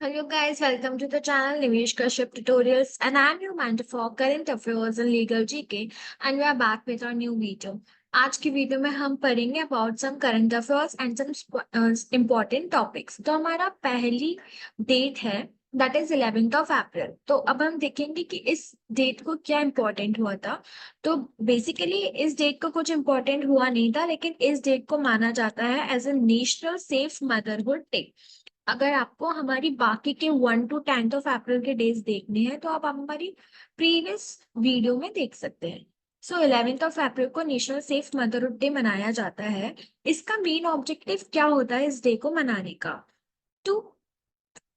Hello guys, welcome to the channel Nivesh Kashyap Tutorials and I am your mentor for current affairs and legal GK and we are back with our new video. आज की video में हम पढ़ेंगे about some current affairs and some important topics. तो हमारा पहली date है that is 11th of April. तो अब हम देखेंगे कि इस डेट को क्या इम्पोर्टेंट हुआ था। तो बेसिकली इस डेट को कुछ इम्पोर्टेंट हुआ नहीं था, लेकिन इस डेट को माना जाता है as a national safe motherhood day. अगर आपको हमारी बाकी के 1 to 10th ऑफ अप्रैल के डेज देखने हैं तो आप हमारी प्रीवियस वीडियो में देख सकते हैं। सो 11th ऑफ अप्रैल को नेशनल सेफ मदरहुड डे मनाया जाता है। इसका मेन ऑब्जेक्टिव क्या होता है इस डे को मनाने का? तो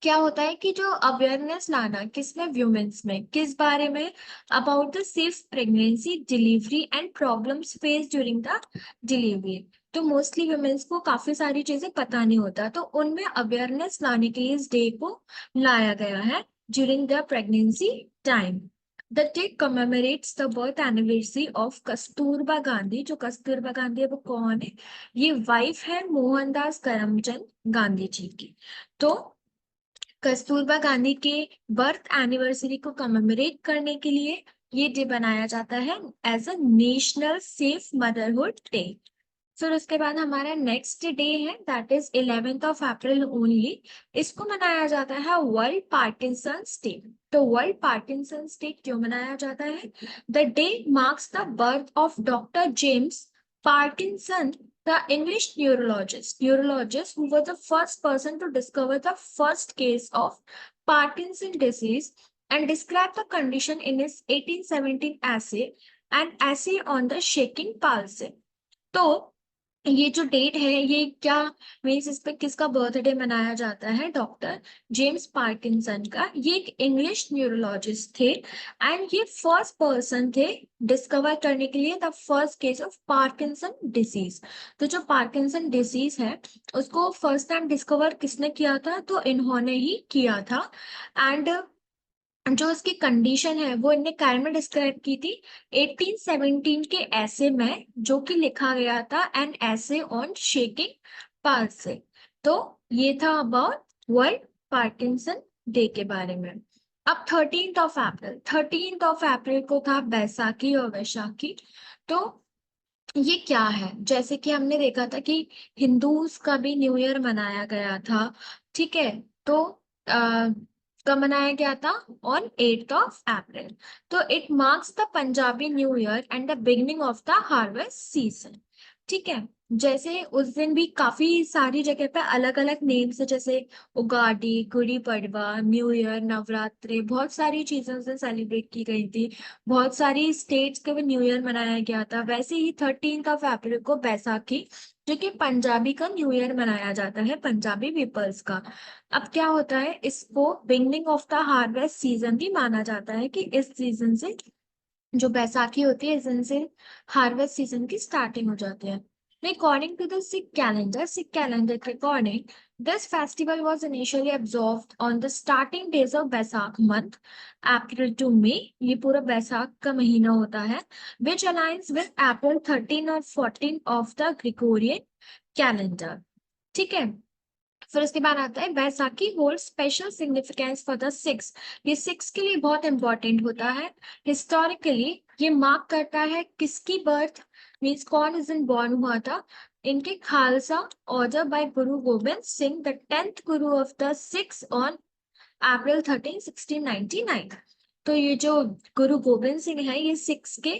क्या होता है कि जो अवेयरनेस लाना किसमें, व्यूमेन्स में, किस बारे में, about the safe pregnancy, delivery and problems face during the delivery. तो मोस्टली वुमेन्स को काफी सारी चीजें पता नहीं होता, तो उनमें अवेयरनेस लाने के लिए इस डे को लाया गया है during the pregnancy time. The day commemorates the birth anniversary of Kasturba Gandhi. जो कस्तूरबा गांधी है वो कौन है? ये वाइफ है मोहनदास करमचंद गांधी जी की। तो कस्तूरबा गांधी के बर्थ एनिवर्सरी को कमेमोरेट करने के लिए ये डे बनाया जाता है as a national safe motherhood day. फिर उसके बाद हमारा नेक्स्ट डे है that is 11th of April only. इसको मनाया जाता है वर्ल्ड पार्किंसंस डे। तो वर्ल्ड पार्किंसंस डे क्यों मनाया जाता है? The day marks the birth of doctor James Parkinson, the English neurologist who was the first person to discover the first case of Parkinson disease and describe the condition in his 1817 essay, an essay on the shaking palsy। तो ये जो date है ये क्या means, इस पे किसका birthday मनाया जाता है? डॉक्टर जेम्स पार्किंसन का। ये एक इंग्लिश न्यूरोलॉजिस्ट थे एंड ये फर्स्ट पर्सन थे डिस्कवर करने के लिए the first case of Parkinson disease. तो जो पार्किंसन डिजीज है उसको फर्स्ट टाइम डिस्कवर किसने किया था? तो इन्होंने ही किया था। एंड जो उसकी कंडीशन है वो इनने काय में डिस्क्राइब की थी? 1817 के ऐसे में, जो कि लिखा गया था एन ऐसे ऑन शेकिंग पाल्सी। तो ये था अबाउट वर्ल्ड पार्किंसन डे के बारे में। अब 13th ऑफ अप्रैल को था बैसाखी और वैशाखी। तो ये क्या है? जैसे कि हमने देखा था कि हिंदूज का भी न्यू ईयर मनाया गया था, ठीक है? तो कब मनाया गया था? On 8th of April. तो it marks the Punjabi new year and the beginning of the harvest season, ठीक है? जैसे उस दिन भी काफी सारी जगह पे अलग अलग नेम से, जैसे उगाड़ी, गुड़ी पड़वा, न्यू ईयर, नवरात्रि, बहुत सारी चीजें उस दिन सेलिब्रेट की गई थी। बहुत सारी स्टेट्स के भी न्यू ईयर मनाया गया था। वैसे ही 13th ऑफ अप्रैल को बैसाखी, जो कि पंजाबी का न्यू ईयर मनाया जाता है, पंजाबी पीपल्स का। अब क्या होता है, इसको beginning of the harvest season भी माना जाता है कि इस सीजन से, जो बैसाखी होती है, इस दिन से हार्वेस्ट सीजन की स्टार्टिंग हो जाती है। According to the Sikh calendar के according this festival was initially observed on the starting days of Baisakh month, April to May. ये पूरा बैसाख का महीना होता है, विच अलाइंस विद अप्रैल 13 और 14 ऑफ द ग्रिगोरियन कैलेंडर, ठीक है? फिर उसके बाद आता है Baisakhi hold special significance for the six. ये सिक्स के लिए बहुत इंपॉर्टेंट होता है। हिस्टोरिकली ये मार्क करता है किसकी बर्थ, मीन्स कौन इस दिन बॉर्न हुआ था। इनके Khalsa order by Guru Gobind Singh, the 10th Guru of the six on April 13 1699। तो ये जो गुरु गोबिंद सिंह है ये सिक्स के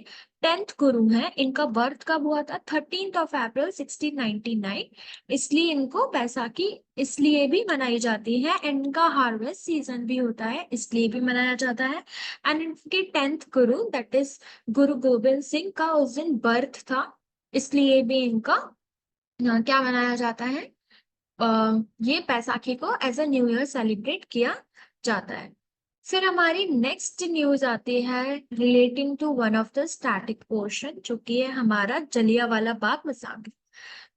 10th गुरु हैं। इनका बर्थ कब हुआ था? 13th of April 1699। इसलिए इनको बैसाखी इसलिए भी मनाई जाती है, एंड इनका हार्वेस्ट सीजन भी होता है इसलिए भी मनाया जाता है। एंड इनके 10th Guru that is Guru Gobind Singh का उस दिन बर्थ था, इसलिए भी इनका क्या मनाया जाता है? ये बैसाखी को as a new year celebrate किया जाता है। फिर हमारी नेक्स्ट न्यूज आती है relating to one of the static portion, जो कि है हमारा जलियांवाला बाग मसाकर।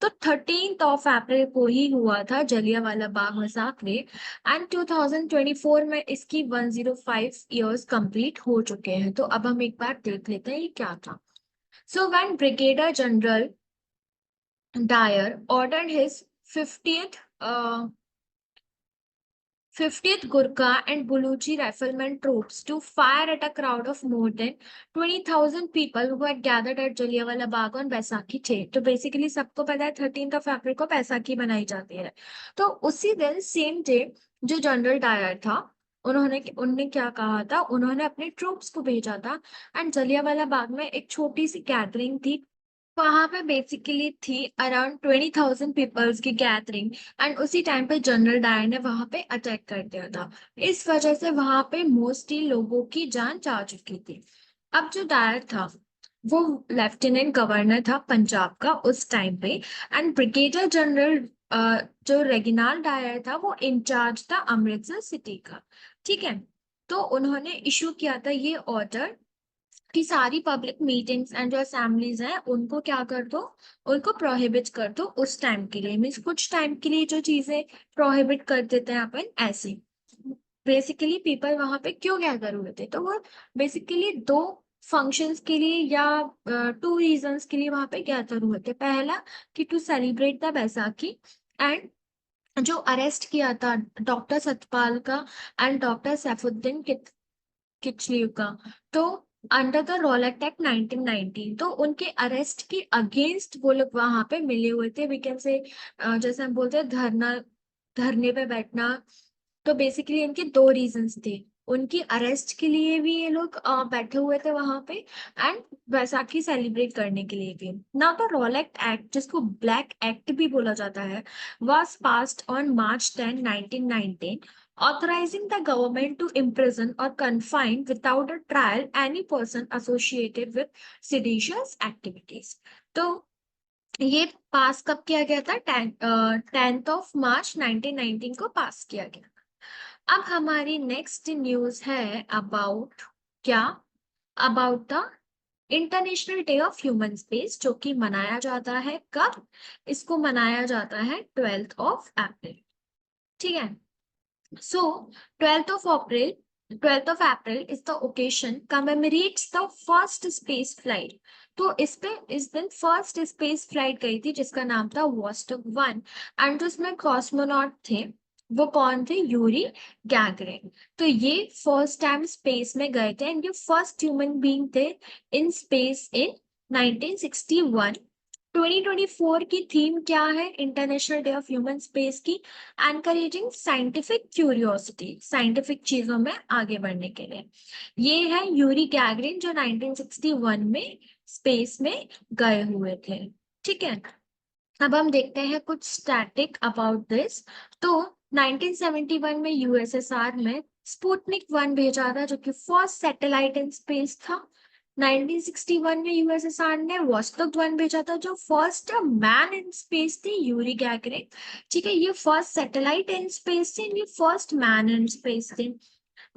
तो 13th ऑफ अप्रैल को ही हुआ था जलियांवाला बाग मसाकर एंड 2024 में इसकी 105 इयर्स कंप्लीट हो चुके हैं। तो अब हम एक बार देख लेते हैं ये क्या था। So when brigadier general Dyer ordered his 50th 50th Gurkha and Baluchi riflemen troops to fire at a crowd of more than 20,000 people who had gathered at Jallianwala Bagh on Baisakhi day. तो basically सबको पता है 13 अप्रैल को बैसाखी मनाई जाती है। तो उसी दिन सेम डे जो जनरल डायर था, उनने क्या कहा था, उन्होंने अपने ट्रूप्स को भेजा था एंड जलियांवाला बाग में एक छोटी सी गैदरिंग थी। वहां पे बेसिकली थी अराउंड 20,000 पीपल्स की गैदरिंग एंड उसी टाइम पे जनरल डायर ने वहां पे अटैक कर दिया था। इस वजह से वहां पे मोस्टली लोगों की जान जा चुकी थी। अब जो डायर था वो लेफ्टिनेंट गवर्नर था पंजाब का उस टाइम पे एंड ब्रिगेडियर जनरल जो रेगिनाल डायर था वो इंचार्ज था अमृतसर सिटी का। ठीक है, तो उन्होंने इशू किया था ये ऑर्डर कि सारी पब्लिक मीटिंग्स एंड जो असेंबलीज हैं उनको क्या कर दो, उनको प्रोहिबिट कर दो उस टाइम के लिए। मीन्स कुछ टाइम के लिए जो चीजें प्रोहिबिट कर देते हैं अपन ऐसे। बेसिकली पीपल वहां पे क्यों गैदर हुए थे, तो वो बेसिकली दो फंक्शंस के लिए या टू रीजंस के लिए वहां पे गैदर हुए थे। पहला कि to celebrate the Baisakhi and जो अरेस्ट किया था डॉक्टर सतपाल का एंड डॉक्टर सैफुद्दीन किचलू का, तो अंडर द रॉलेट एक्ट 1919, तो उनके अरेस्ट के अगेंस्ट वो लोग वहां पे मिले हुए थे। वी कैन से जैसे हम बोलते हैं धरने पे बैठना। तो बेसिकली इनके दो रीजंस थे, उनकी अरेस्ट के लिए भी ये लोग बैठे हुए थे वहां पे एंड बैसाखी सेलिब्रेट करने के लिए भी। नाउ द रॉलेट एक्ट, जिसको ब्लैक एक्ट भी बोला जाता है, was passed on March 10, 1919, authorizing the government to imprison or confine without a trial any person associated with seditious activities। तो ये पास कब किया गया था? 10 मार्च 1919 को पास किया गया। अब हमारी नेक्स्ट न्यूज है अबाउट क्या, about the international day of human space, जो कि मनाया जाता है कब? इसको मनाया जाता है 12 अप्रैल। ठीक है, so 12th of April is the occasion commemorates the first space flight। तो इस दिन फर्स्ट स्पेस फ्लाइट गई थी जिसका नाम था वॉस्टोक 1 एंड जिसमें कॉस्मोनॉट थे वो कौन थे? Yuri Gagarin. तो ये फर्स्ट टाइम स्पेस में गए थे एंड ये फर्स्ट ह्यूमन बीइंग थे इन स्पेस इन 1961। 2024 की थीम क्या है international day of human space की? एनकरेजिंग साइंटिफिक क्यूरियोसिटी, साइंटिफिक चीजों में आगे बढ़ने के लिए। ये है यूरी गैगरिन जो 1961 में स्पेस में गए हुए थे। ठीक है, अब हम देखते हैं कुछ स्टैटिक अबाउट दिस। तो 1971 में यूएसएसआर में स्पुतनिक 1 भेजा था जो कि फर्स्ट सैटेलाइट इन स्पेस था। 1961 में यूएसएसआर ने वॉस्टोक 1 भेजा था जो फर्स्ट मैन इन स्पेस थी, यूरी गैगरिन। ठीक है, ये फर्स्ट सैटेलाइट इन स्पेस थी, ये फर्स्ट मैन इन स्पेस थी।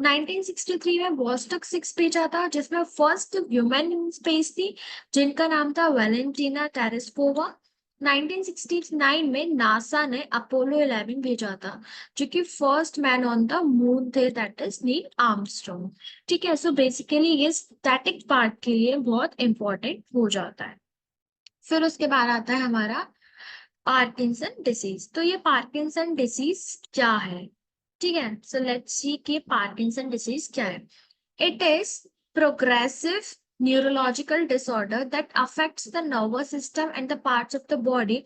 1963 में वॉस्टोक 6 भेजा था जिसमें फर्स्ट ह्यूमन इन स्पेस थी जिनका नाम था वेलेंटीना टेरेस्कोवा। 1969 में नासा ने अपोलो 11 भेजा था जो कि first man on the moon थे, दैट इज नील आर्मस्ट्रॉन्ग। ठीक है, सो बेसिकली ये स्टैटिक पार्ट के लिए बहुत इंपॉर्टेंट हो जाता है। फिर उसके बाद आता है हमारा पार्किंसन डिसीज। तो ये पार्किंसन डिसीज क्या है? ठीक है, सो लेट्स सी कि पार्किंसन डिसीज क्या है। It is progressive neurological disorder that affects the nervous system and the parts of the body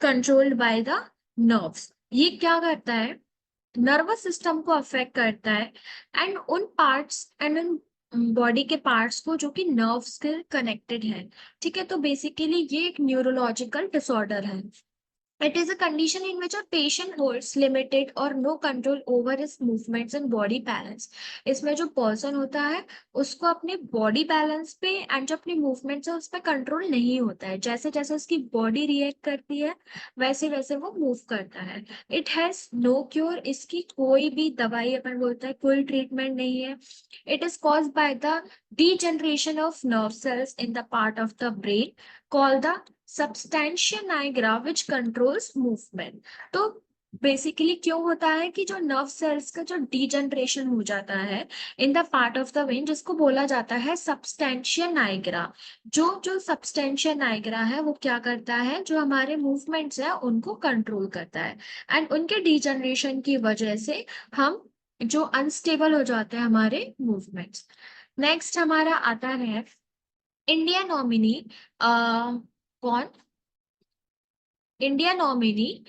controlled by the nerves। ये क्या करता है? नर्वस सिस्टम को अफेक्ट करता है एंड उन पार्ट्स एंड उन बॉडी के पार्ट्स को जो कि नर्व्स के कनेक्टेड है। ठीक है, तो बेसिकली ये एक न्यूरोलॉजिकल डिसऑर्डर है। It is a condition in which a patient holds limited or no control over his movements and body balance। इसमें जो पर्सन होता है उसको अपने बॉडी बैलेंस पे एंड जो अपनी मूवमेंट्स है उस पर कंट्रोल नहीं होता है। जैसे जैसे उसकी बॉडी रिएक्ट करती है वैसे वैसे वो मूव करता है। इट हैज नो क्योर, इसकी कोई भी दवाई अपन बोलता है कोई ट्रीटमेंट नहीं है। It is caused by the degeneration of nerve cells in the part of the brain called the substantia nigra which controls movement। तो बेसिकली क्यों होता है कि जो नर्व सेल्स का जो डीजनरेशन हो जाता है in the part of the brain जिसको बोला जाता है सबस्टेंशिया नाइग्रा। जो जो सबस्टेंशिया नाइग्रा है वो क्या करता है? जो हमारे मूवमेंट्स है उनको कंट्रोल करता है एंड उनके डीजनरेशन की वजह से हम जो अनस्टेबल हो जाते हैं हमारे मूवमेंट्स। नेक्स्ट हमारा आता है इंडिया नॉमिनी। कौन? India nominee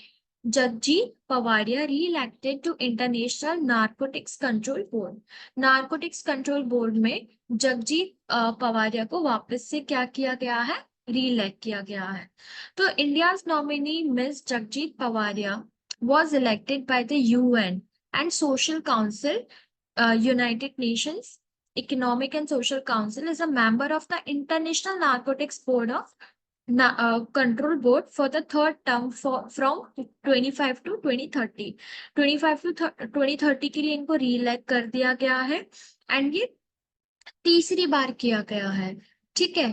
Jagjit Pawaria re-elected to international narcotics control board. Narcotics control board में जगजीत पवारिया को वापस से क्या किया गया है? री-इलेक्ट किया गया है। तो India's nominee miss Jagjit Pawaria was elected by the UN and Social Council, United Nations Economic and Social Council, is a member of the International Narcotics Board of Control Board for the third term from 25 to 2030। 25 to 2030 के लिए इनको री-इलेक्ट कर दिया गया है and ये तीसरी बार किया गया है। ठीक है,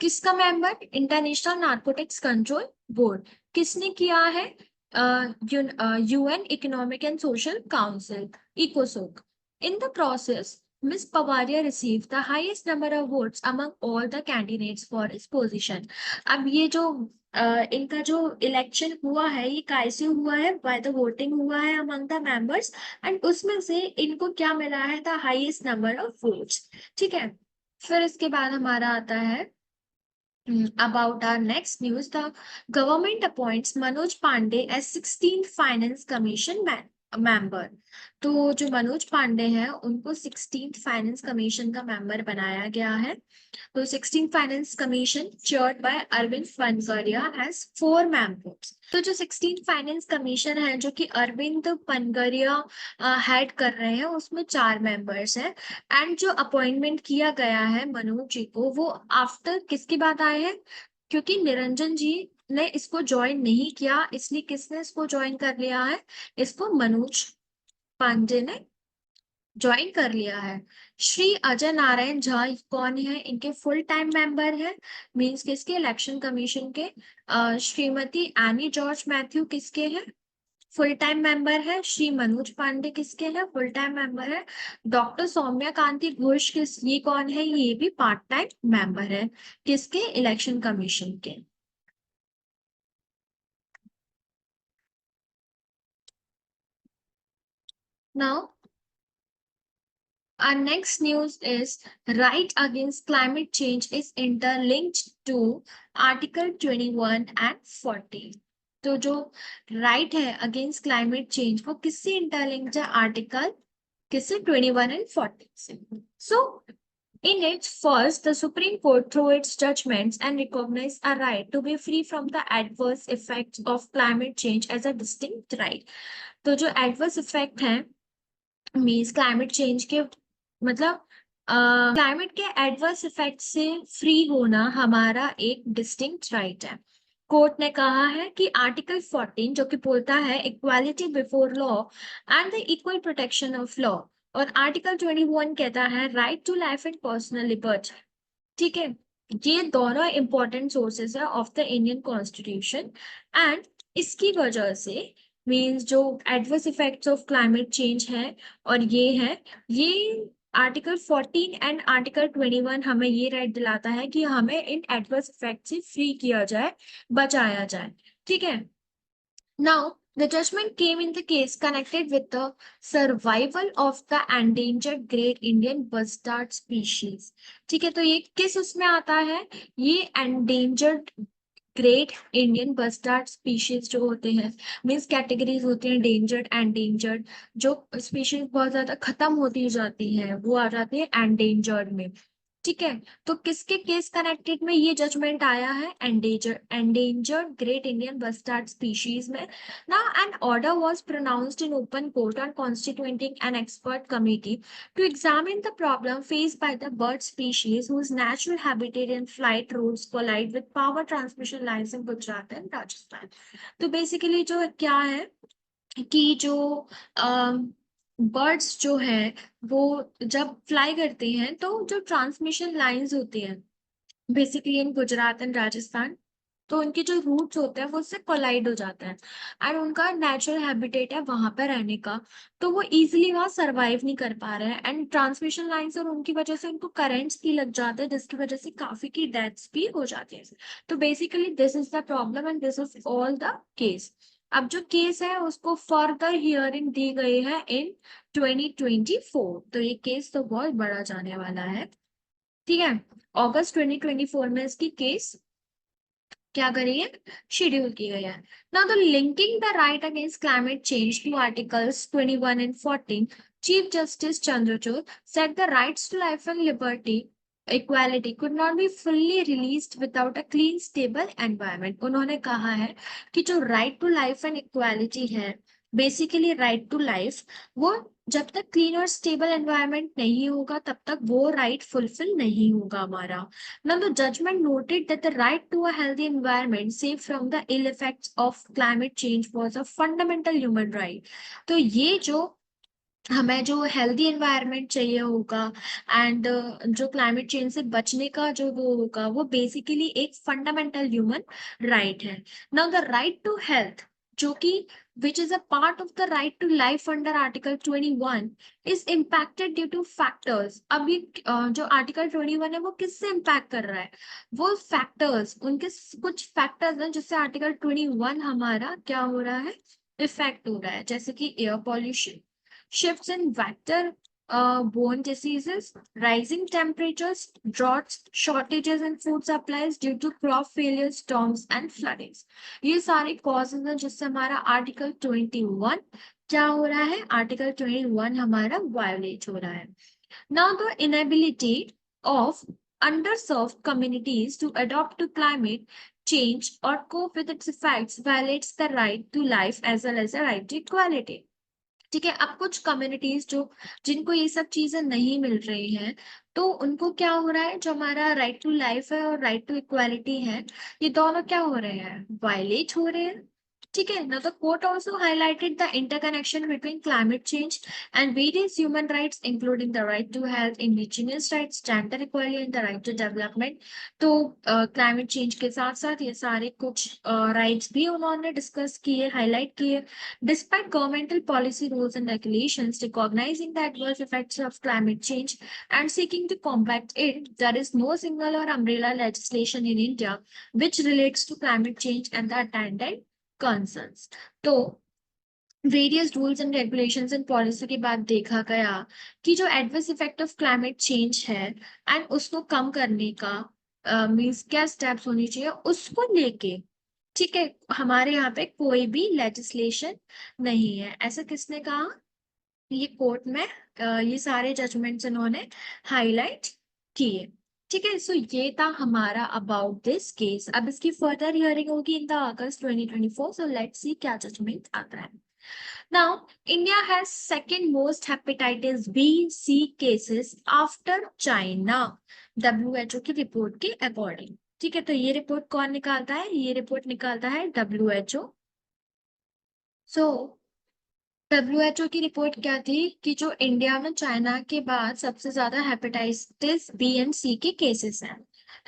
किसका member? International narcotics control board. किसने किया है? UN economic and social council, इकोसोक। In the process Miss Pavaria received the highest number of votes among all the candidates for his position। अब ये जो इनका जो इलेक्शन हुआ है ये कैसे हुआ है? बाय द वोटिंग हुआ है अमंग द मेंबर्स एंड उसमें से इनको क्या मिला है? The highest number of votes. ठीक है, फिर इसके बाद हमारा आता है about our next news, the government appoints Manoj Pandey as 16th Finance Commission member। तो जो मनोज पांडे हैं उनको 16th फाइनेंस कमीशन का मेंबर बनाया गया है। तो 16th finance commission chaired by Arvind Panagariya has 4 members. तो जो 16th फाइनेंस कमीशन है जो कि अरविंद पनगरिया हेड कर रहे हैं उसमें 4 मेंबर्स हैं एंड जो अपॉइंटमेंट किया गया है मनोज जी को वो आफ्टर किसके बाद आए हैं? क्योंकि निरंजन जी ने इसको ज्वाइन नहीं किया इसलिए किसने इसको ज्वाइन कर लिया है? इसको मनोज पांडे ने ज्वाइन कर लिया है। श्री अजय नारायण झा कौन है? इनके फुल टाइम मेंबर है, मींस किसके? इलेक्शन कमीशन के। श्रीमती एनी जॉर्ज मैथ्यू किसके हैं? फुल टाइम मेंबर है। श्री मनोज पांडे किसके हैं? फुल टाइम मेंबर है। डॉक्टर सौम्या कांति घोष ये कौन है? ये भी पार्ट टाइम मेंबर है। किसके? इलेक्शन कमीशन के। Now our next news is right against climate change is interlinked to Article 21 and 40। तो जो right है against climate change वो किससे interlinked है? आर्टिकल किससे? 21 and 40 से। So in its first, the Supreme Court, through its judgments, and recognized a right to be free from the adverse effects of climate change as a distinct right। तो जो adverse effect है means climate change के मतलब climate के adverse effect से free होना हमारा एक डिस्टिंक्ट राइट है। कोर्ट ने कहा है कि आर्टिकल 14 जो कि बोलता है equality before law and the equal protection of law और आर्टिकल 21 कहता है right to life and personal liberty. ठीक है, ये दोनों इंपॉर्टेंट सोर्सेस है of the Indian constitution and इसकी वजह से मींस जो adverse effects of climate change है और ये है ये आर्टिकल 14 एंड आर्टिकल 21 हमें ये राइट दिलाता है कि हमें इन एडवर्स इफेक्ट से फ्री किया जाए, बचाया जाए। ठीक है, now, the judgment came in the case connected with the survival of the endangered great Indian bustard species। ठीक है, तो ये किस उसमें आता है? ये endangered great Indian bustard species जो होते हैं मीन्स कैटेगरीज होती हैं डेंजर्ड एंडेंजर्ड। जो स्पीशीज बहुत ज्यादा खत्म होती जाती है वो आ जाती है एंडेंजर्ड में। ठीक है, तो किसके केस कनेक्टेड में ये जजमेंट आया है? Endangered great Indian bustard species में। ना an order was pronounced in open court on constituting an expert committee to examine the problem faced by the bird species whose natural habitat and flight routes collide with power transmission lines in Gujarat and Rajasthan. तो basically जो क्या है कि जो birds जो है वो जब फ्लाई करते हैं तो जो ट्रांसमिशन लाइंस होती हैं basically in Gujarat and Rajasthan, तो उनके जो रूट्स होते हैं वो उससे कोलाइड हो जाते हैं एंड उनका नेचुरल हैबिटेट है वहां पर रहने का, तो वो इजीली वहां सरवाइव नहीं कर पा रहे हैं एंड ट्रांसमिशन लाइंस और उनकी वजह से उनको करंट्स भी लग जाते हैं जिसकी वजह से काफी की डेथ्स भी हो जाती है। तो basically this is the problem and this is all the case. अब जो केस है उसको फर्दर हियरिंग दी गई है इन 2024, तो ये केस तो बहुत बड़ा जाने वाला है। ठीक है, अगस्त 2024 में इसकी केस क्या करी है, शेड्यूल की गई है। Now the linking the right against climate change to articles 21 and 14, chief justice Chandrachud said the rights to life and liberty equality could not be fully released without a clean stable environment। उन्होंने कहा है कि जो right to life and equality है, basically right to life, वो जब तक clean और स्टेबल एनवायरनमेंट नहीं होगा तब तक वो राइट फुलफिल नहीं होगा हमारा। Now, the judgment noted that the right to a healthy environment safe from the ill effects of climate change was a fundamental human right। तो ये जो हमें जो हेल्दी एनवायरनमेंट चाहिए होगा एंड जो क्लाइमेट चेंज से बचने का जो वो होगा, वो बेसिकली एक फंडामेंटल ह्यूमन राइट है। Now the right to health, जो कि which is a part of the right to life under article 21, is impacted due to factors. अभी जो आर्टिकल 21 है वो किससे इम्पैक्ट कर रहा है, वो फैक्टर्स, उनके कुछ फैक्टर्स हैं जिससे आर्टिकल 21 हमारा क्या हो रहा है, इफेक्ट हो रहा है, जैसे कि air pollution, shifts in vector-borne diseases, rising temperatures, droughts, shortages in food supplies due to crop failures, storms and floodings। ये सारे causes हैं जिससे हमारा आर्टिकल 21 क्या हो रहा है, आर्टिकल 21 हमारा वायोलेट हो रहा है। Now the inability of underserved communities to adapt to climate change or cope with its effects violates the right to life as well as the right to equality। ठीक है, अब कुछ कम्युनिटीज जो जिनको ये सब चीजें नहीं मिल रही हैं, तो उनको क्या हो रहा है, जो हमारा राइट टू लाइफ है और राइट टू इक्वालिटी है, ये दोनों क्या हो रहे हैं, वायलेट हो रहे हैं। ठीक है ना, the court also highlighted the interconnection between climate change and various human rights including the right to health, indigenous rights, gender equality and the right to development. तो क्लाइमेट चेंज के साथ साथ ये सारे कुछ राइट्स भी उन्होंने डिस्कस किए, हाईलाइट किए। Despite governmental policy rules and regulations recognizing the adverse effects of climate change and seeking to combat it, there is no single or umbrella legislation in India which relates to climate change and the attendant concerns। तो various rules and regulations and policy के बाद देखा गया कि जो adverse effect of climate change है and उसको कम करने का मीन्स क्या स्टेप्स होनी चाहिए उसको लेके, ठीक है, हमारे यहाँ पे कोई भी लेजिस्लेशन नहीं है। ऐसा किसने कहा, ये कोर्ट में ये सारे जजमेंट्स इन्होंने हाईलाइट किए। ठीक है, सो ये था हमारा अबाउट दिस केस। अब इसकी फर्दर हियरिंग होगी in the August 2024, so let's see क्या जजमेंट आता है। Now, India has second most hepatitis B C cases after China, WHO की रिपोर्ट के अकॉर्डिंग। ठीक है, तो ये रिपोर्ट कौन निकालता है, ये रिपोर्ट निकालता है WHO। सो WHO की रिपोर्ट क्या थी कि जो इंडिया में चाइना के बाद सबसे ज्यादा हेपेटाइटिस बी एंड सी के केसेस हैं।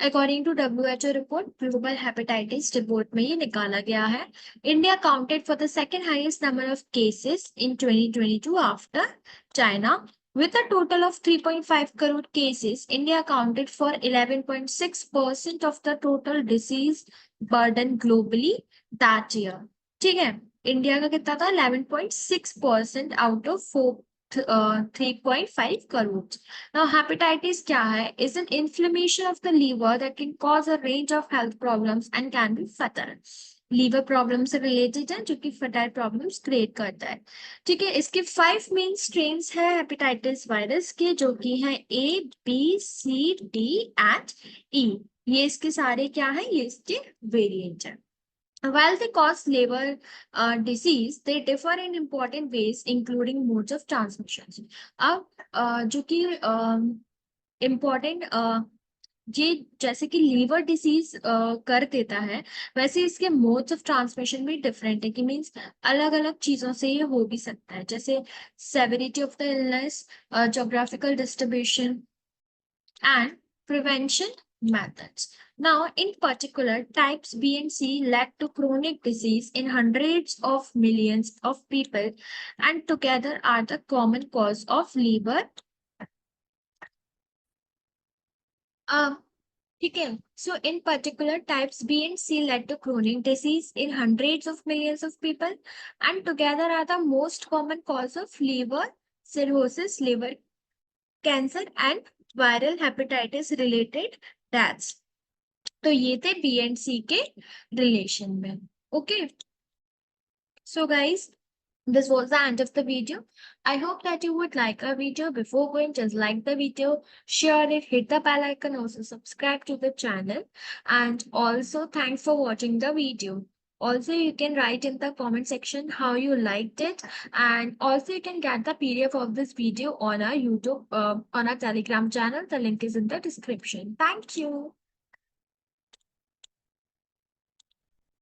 According to WHO report, global hepatitis report में ये निकाला गया है, India counted for the second highest number of cases in 2022 after China. With a total of 3.5 crore cases, India accounted for 11.6% of the total disease burden globally that year। ठीक है, India का कितना था, 11.6% out of 3.5 crore. Now hepatitis क्या है, is an inflammation of the liver that can cause a range of health problems and can be fatal. Liver problem से related है, जो कि फर्टाइल प्रॉब्लम्स क्रिएट करता है। ठीक है, इसके 5 मेन स्ट्रेन्स है हेपेटाइटिस वायरस के, जो कि हैं A B C D and E। ये इसके सारे क्या है, ये इसके वेरिएंट है। While they cause liver disease, they differ in important ways, including modes of transmission। अब जो कि इम्पोर्टेंट ये जैसे कि लीवर डिसीज कर देता है, वैसे इसके मोड्स ऑफ ट्रांसमिशन भी डिफरेंट है, कि मीन्स अलग अलग चीजों से ये हो भी सकता है, जैसे severity of the illness, geographical distribution and prevention methods। Now, in particular, types B and C led to chronic disease in hundreds of millions of people and together are the common cause of liver ठीक है. So in particular, types B and C led to chronic disease in hundreds of millions of people, and together are the most common cause of liver cirrhosis, liver cancer, and viral hepatitis related deaths. तो ये थे B and सी के relation में. Okay. So guys, this was the end of the video. I hope that you would like our video. Before going, just like the video, share it, hit the bell icon, also subscribe to the channel. And also, thanks for watching the video. Also, you can write in the comment section how you liked it. And also, you can get the PDF of this video on our YouTube, on our Telegram channel. The link is in the description. Thank you.